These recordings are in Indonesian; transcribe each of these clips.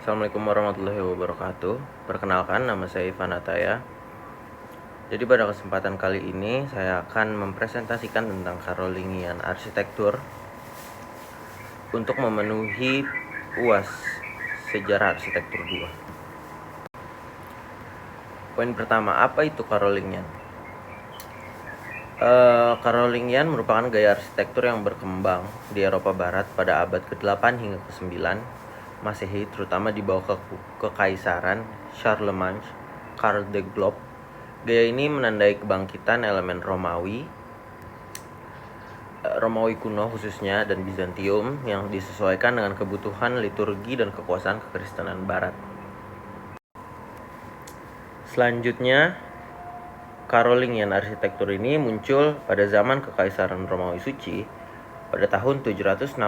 Assalamualaikum warahmatullahi wabarakatuh. Perkenalkan, nama saya Ivan Ataya. Jadi pada kesempatan kali ini saya akan mempresentasikan tentang Carolingian arsitektur untuk memenuhi UAS Sejarah Arsitektur 2. Poin pertama, apa itu Carolingian? Carolingian merupakan gaya arsitektur yang berkembang di Eropa Barat pada abad ke-8 hingga ke-9 Masehi, terutama di bawah kekaisaran Charlemagne, Karl the Globe. Gaya ini menandai kebangkitan elemen Romawi kuno khususnya dan Bizantium yang disesuaikan dengan kebutuhan liturgi dan kekuasaan kekristenan Barat. Selanjutnya, Carolingian arsitektur ini muncul pada zaman Kekaisaran Romawi Suci pada tahun 768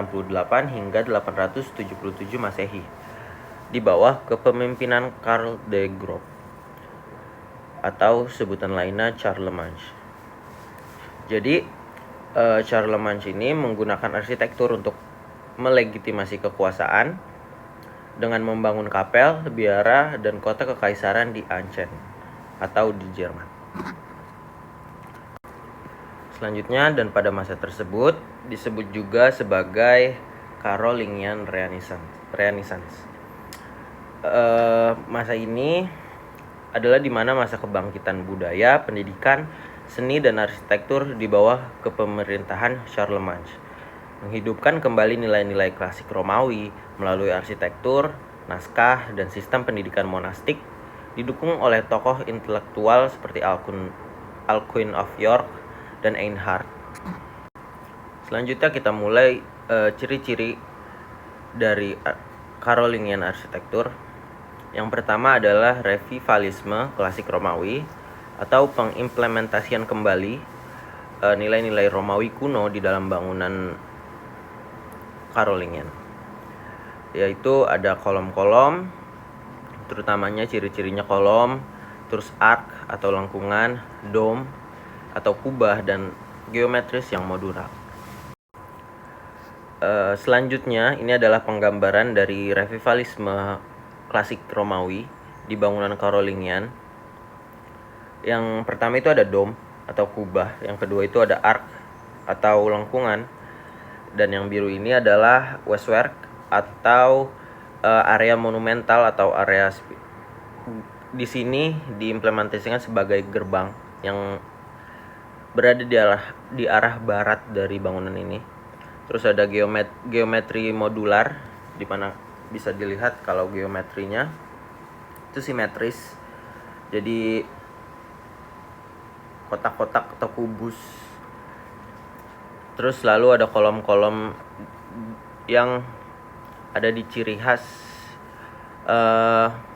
hingga 877 Masehi di bawah kepemimpinan Karl the Globe atau sebutan lainnya Charlemagne. Jadi Charlemagne ini menggunakan arsitektur untuk melegitimasi kekuasaan dengan membangun kapel, biara, dan kota kekaisaran di Aachen atau di Jerman. Selanjutnya, dan pada masa tersebut disebut juga sebagai Carolingian Renaissance. Masa ini adalah di mana masa kebangkitan budaya, pendidikan, seni, dan arsitektur di bawah kepemerintahan Charlemagne, menghidupkan kembali nilai-nilai klasik Romawi melalui arsitektur, naskah, dan sistem pendidikan monastik, didukung oleh tokoh intelektual seperti Alcuin of York dan Einhard. Selanjutnya kita mulai ciri-ciri dari Carolingian arsitektur. Yang pertama adalah revivalisme klasik Romawi atau pengimplementasian kembali nilai-nilai Romawi kuno di dalam bangunan Carolingian, yaitu ada kolom-kolom, terutamanya ciri-cirinya kolom, terus ark atau lengkungan, dome atau kubah, dan geometris yang modular. Selanjutnya ini adalah penggambaran dari revivalisme klasik Romawi di bangunan Carolingian. Yang pertama itu ada dome atau kubah, yang kedua itu ada ark atau lengkungan, dan yang biru ini adalah Westwerk atau area monumental atau area di sini diimplementasikan sebagai gerbang yang berada di arah barat dari bangunan ini. Terus ada geometri modular, di mana bisa dilihat kalau geometrinya itu simetris, jadi kotak-kotak atau kubus. Terus lalu ada kolom-kolom yang ada di ciri khas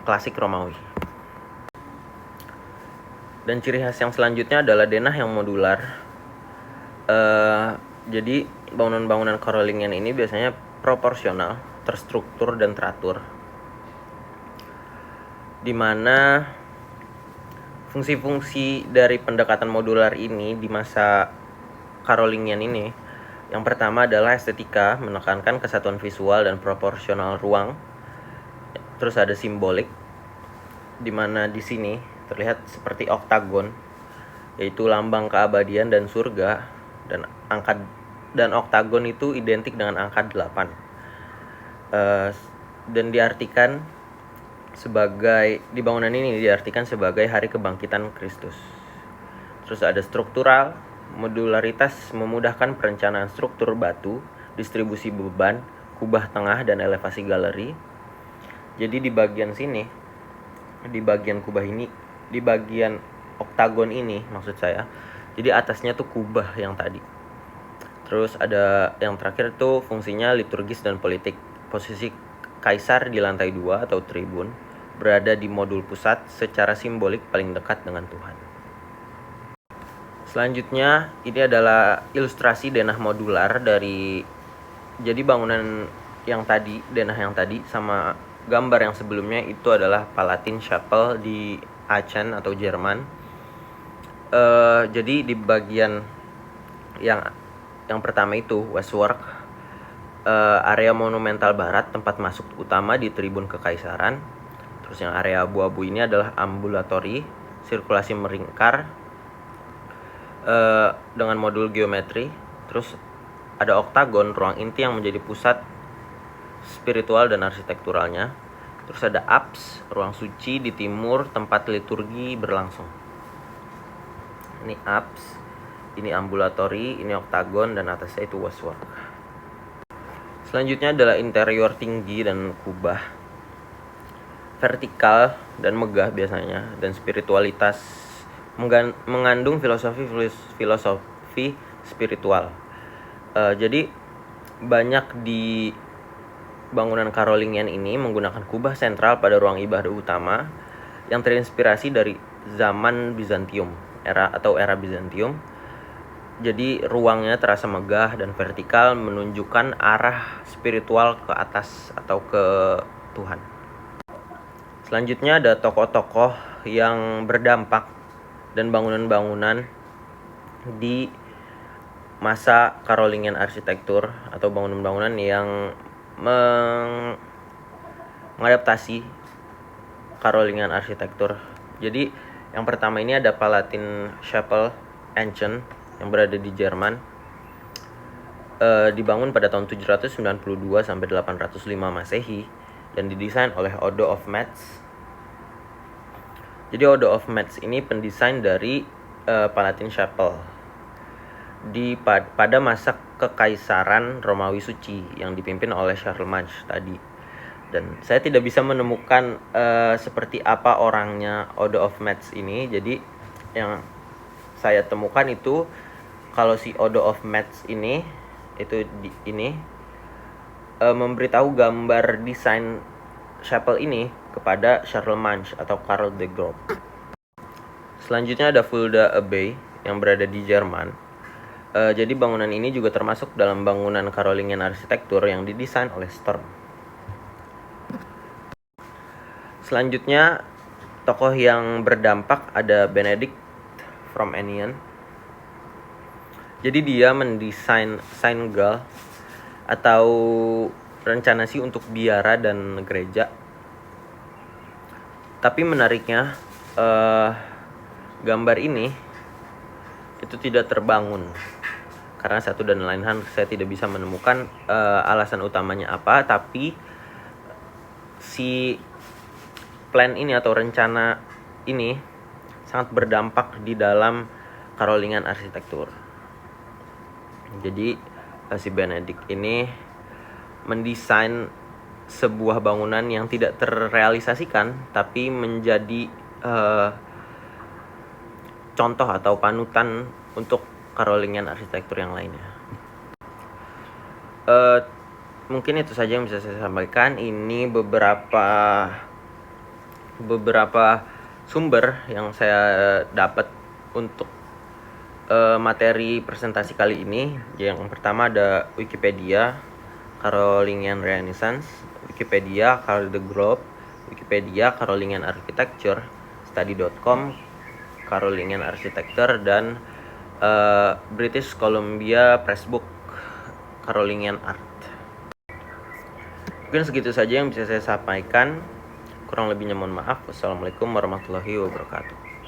klasik Romawi. Dan ciri khas yang selanjutnya adalah denah yang modular. Jadi bangunan-bangunan Carolingian ini biasanya proporsional, terstruktur, dan teratur, di mana fungsi-fungsi dari pendekatan modular ini di masa Carolingian ini, yang pertama adalah estetika, menekankan kesatuan visual dan proporsional ruang. Terus ada simbolik, di mana di sini terlihat seperti oktagon, yaitu lambang keabadian dan surga, dan oktagon itu identik dengan angka 8. Dan diartikan sebagai, di bangunan ini diartikan sebagai hari kebangkitan Kristus. Terus ada struktural, modularitas memudahkan perencanaan struktur batu, distribusi beban, kubah tengah, dan elevasi galeri. Jadi di bagian sini, di bagian kubah ini, di bagian oktagon ini maksud saya, jadi atasnya tuh kubah yang tadi. Terus ada yang terakhir tuh fungsinya liturgis dan politik. Posisi kaisar di lantai 2 atau tribun, berada di modul pusat secara simbolik paling dekat dengan Tuhan. Selanjutnya ini adalah ilustrasi denah modular dari, jadi bangunan yang tadi, denah yang tadi sama gambar yang sebelumnya itu adalah Palatin Chapel di Aachen atau Jerman. Jadi di bagian yang pertama itu Westwork, area monumental barat, tempat masuk utama di tribun kekaisaran. Terus yang area abu-abu ini adalah ambulatori, sirkulasi melingkar dengan modul geometri. Terus ada oktagon, ruang inti yang menjadi pusat spiritual dan arsitekturalnya. Terus ada apse, ruang suci di timur, tempat liturgi berlangsung. Ini apse, ini ambulatori, ini oktagon, dan atasnya itu waswork. Selanjutnya adalah interior tinggi dan kubah, vertikal dan megah biasanya, dan spiritualitas, mengandung filosofi spiritual. Jadi banyak di bangunan Carolingian ini menggunakan kubah sentral pada ruang ibadah utama yang terinspirasi dari zaman Bizantium, era Bizantium. Jadi ruangnya terasa megah dan vertikal, menunjukkan arah spiritual ke atas atau ke Tuhan. Selanjutnya ada tokoh-tokoh yang berdampak dan bangunan-bangunan di masa Carolingian arsitektur atau bangunan-bangunan yang mengadaptasi Carolingian arsitektur. Jadi yang pertama ini ada Palatin Chapel Ancient yang berada di Jerman. Dibangun pada tahun 792 sampai 805 Masehi dan didesain oleh Odo of Metz. Jadi Odo of Metz ini pendesain dari Palatin Chapel pada masa kekaisaran Romawi Suci yang dipimpin oleh Charlemagne tadi. Dan saya tidak bisa menemukan seperti apa orangnya Odo of Metz ini. Jadi yang saya temukan itu kalau si Odo of Metz ini itu memberitahu gambar desain chapel ini kepada Charlemagne atau Karl the Groot. Selanjutnya ada Fulda Abbey yang berada di Jerman. Jadi bangunan ini juga termasuk dalam bangunan Carolingian arsitektur yang didesain oleh Sturm. Selanjutnya tokoh yang berdampak ada Benedict from Anian. Jadi dia mendesain Seine-Gall atau rencana sih untuk biara dan gereja. Tapi menariknya gambar ini itu tidak terbangun karena satu dan lain hal saya tidak bisa menemukan alasan utamanya apa, tapi si plan ini atau rencana ini sangat berdampak di dalam Carolingian arsitektur. Jadi si Benedict ini mendesain sebuah bangunan yang tidak terrealisasikan tapi menjadi contoh atau panutan untuk Carolingian arsitektur yang lainnya. Mungkin itu saja yang bisa saya sampaikan. Ini beberapa sumber yang saya dapat untuk materi presentasi kali ini. Yang pertama ada Wikipedia Carolingian Renaissance, Wikipedia Karl the Groot, Wikipedia Carolingian Architecture, Study.com Carolingian Architecture, dan British Columbia Pressbook Carolingian Art. Mungkin segitu saja yang bisa saya sampaikan. Kurang lebihnya mohon maaf. Wassalamualaikum warahmatullahi wabarakatuh.